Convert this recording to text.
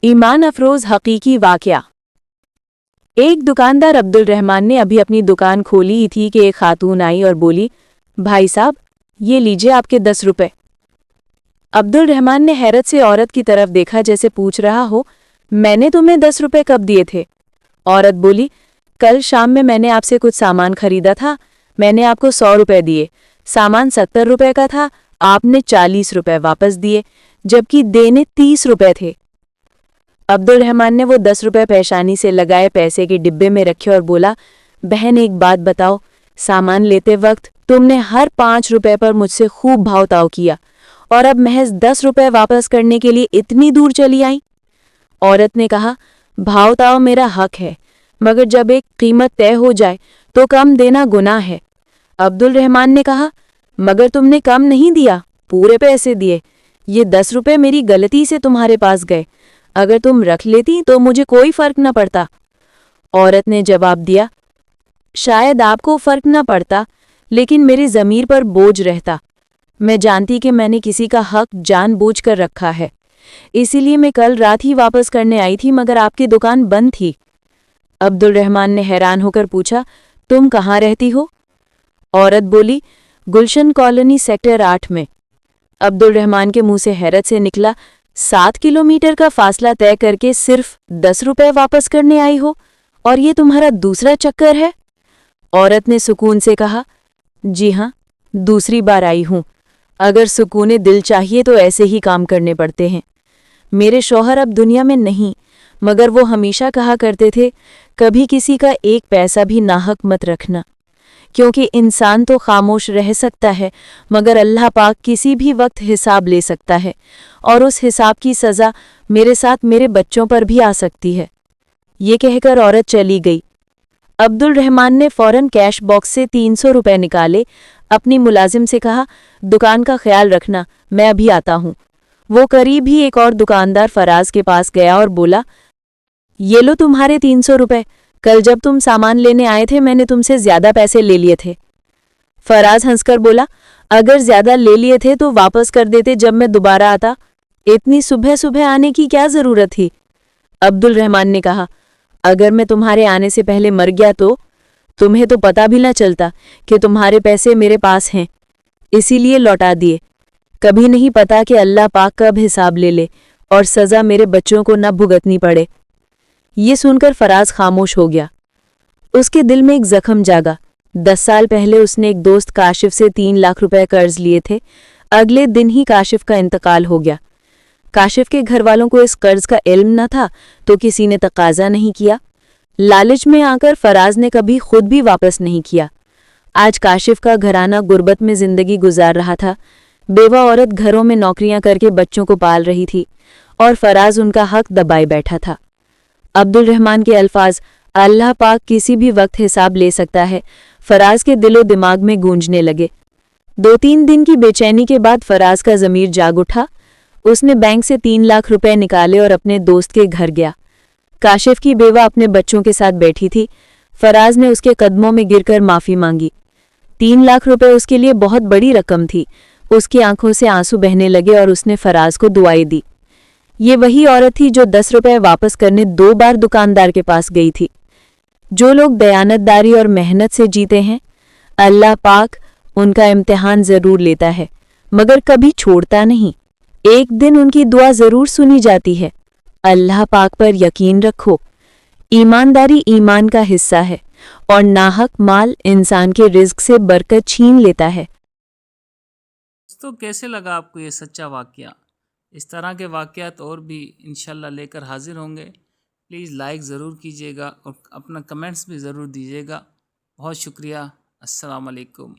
ईमान अफरोज हकीकी वाकया। एक दुकानदार अब्दुल रहमान ने अभी अपनी दुकान खोली ही थी कि एक खातून आई और बोली, भाई साहब ये लीजिए आपके 10 रुपए। अब्दुल रहमान ने हैरत से औरत की तरफ देखा जैसे पूछ रहा हो, मैंने तुम्हें 10 रुपए कब दिए थे? औरत बोली, कल शाम में मैंने आपसे कुछ सामान खरीदा था, मैंने आपको 100 रुपए दिए। सामान 70 रुपए का था, आपने 40 रुपए वापस दिए, जबकि देने 30 रुपए थे। अब्दुल रहमान ने वो 10 रुपए पेशानी से लगाए पैसे के डिब्बे में रखे और बोला, बहन एक बात बताओ, सामान लेते वक्त तुमने हर 5 रुपए पर मुझसे खूब भाव-ताव किया और अब महज 10 रुपए वापस करने के लिए इतनी दूर चली आई। औरत ने कहा, भाव-ताव मेरा हक है, मगर जब एक कीमत तय हो जाए तो कम देना गुनाह है। अब्दुल रहमान ने कहा, मगर तुमने कम नहीं दिया, पूरे पैसे दिए। ये 10 रुपए मेरी गलती से तुम्हारे पास गए, अगर तुम रख लेती तो मुझे कोई फर्क न पड़ता। औरत ने जवाब दिया, शायद आपको फर्क न पड़ता, लेकिन मेरे ज़मीर पर बोझ रहता। मैं जानती कि मैंने किसी का हक जानबूझकर रखा है, इसीलिए मैं कल रात ही वापस करने आई थी, मगर आपकी दुकान बंद थी। अब्दुल रहमान ने हैरान होकर पूछा, तुम कहाँ रहती हो? औरत बोली, गुलशन कॉलोनी सेक्टर 8 में। अब्दुल रहमान के मुंह से हैरत से निकला, 7 किलोमीटर का फासला तय करके सिर्फ 10 रुपए वापस करने आई हो, और ये तुम्हारा दूसरा चक्कर है? औरत ने सुकून से कहा, जी हाँ, दूसरी बार आई हूं। अगर सुकूने दिल चाहिए तो ऐसे ही काम करने पड़ते हैं। मेरे शौहर अब दुनिया में नहीं, मगर वो हमेशा कहा करते थे, कभी किसी का एक पैसा भी नाहक मत रखना, क्योंकि इंसान तो खामोश रह सकता है, मगर अल्लाह पाक किसी भी वक्त हिसाब ले सकता है, और उस हिसाब की सज़ा मेरे साथ मेरे बच्चों पर भी आ सकती है। ये कहकर औरत चली गई। अब्दुल रहमान ने फौरन कैश बॉक्स से 300 रुपए निकाले, अपनी मुलाजिम से कहा, दुकान का ख्याल रखना, मैं अभी आता हूँ। वो करीब ही एक और दुकानदार फराज के पास गया और बोला, ये लो तुम्हारे 300 रुपए, कल जब तुम सामान लेने आए थे मैंने तुमसे ज्यादा पैसे ले लिए थे। फराज हंसकर बोला, अगर ज्यादा ले लिए थे तो वापस कर देते जब मैं दोबारा आता, इतनी सुबह सुबह आने की क्या जरूरत थी? अब्दुल रहमान ने कहा, अगर मैं तुम्हारे आने से पहले मर गया तो तुम्हें तो पता भी न चलता कि तुम्हारे पैसे मेरे पास हैं, इसीलिए लौटा दिए। कभी नहीं पता कि अल्लाह पाक कब हिसाब ले ले और सज़ा मेरे बच्चों को न भुगतनी पड़े। ये सुनकर फराज खामोश हो गया। उसके दिल में एक जख्म जागा। 10 साल पहले उसने एक दोस्त काशिफ से 3 लाख रुपए कर्ज लिए थे। अगले दिन ही काशिफ का इंतकाल हो गया। काशिफ के घर वालों को इस कर्ज का इल्म न था तो किसी ने तकाजा नहीं किया। लालच में आकर फराज ने कभी खुद भी वापस नहीं किया। आज काशिफ का घराना गुर्बत में जिंदगी गुजार रहा था। बेवा औरत घरों में नौकरियां करके बच्चों को पाल रही थी और फराज उनका हक दबाए बैठा था। अब्दुल रहमान के अल्फाज, अल्लाह पाक किसी भी वक्त हिसाब ले सकता है, फराज के दिलो दिमाग में गूंजने लगे। 2-3 दिन की बेचैनी के बाद फराज का ज़मीर जाग उठा। उसने बैंक से 3 लाख रुपए निकाले और अपने दोस्त के घर गया। काशिफ की बेवा अपने बच्चों के साथ बैठी थी। फराज ने उसके कदमों में गिरकर माफ़ी मांगी। 3 लाख रुपए उसके लिए बहुत बड़ी रकम थी। उसकी आंखों से आंसू बहने लगे और उसने फराज को दुआएं दी। ये वही औरत थी जो 10 रुपए वापस करने 2 बार दुकानदार के पास गई थी। जो लोग दयानतदारी और मेहनत से जीते हैं, अल्लाह पाक उनका इम्तिहान जरूर लेता है, मगर कभी छोड़ता नहीं। एक दिन उनकी दुआ जरूर सुनी जाती है। अल्लाह पाक पर यकीन रखो। ईमानदारी ईमान का हिस्सा है और नाहक माल इंसान के रिज्क से बरकत छीन लेता है। तो कैसे लगा आपको ये सच्चा वाकया? इस तरह के वाकयात और भी इंशाल्लाह लेकर हाजिर होंगे। प्लीज़ लाइक ज़रूर कीजिएगा और अपना कमेंट्स भी ज़रूर दीजिएगा। बहुत शुक्रिया। अस्सलाम वालेकुम।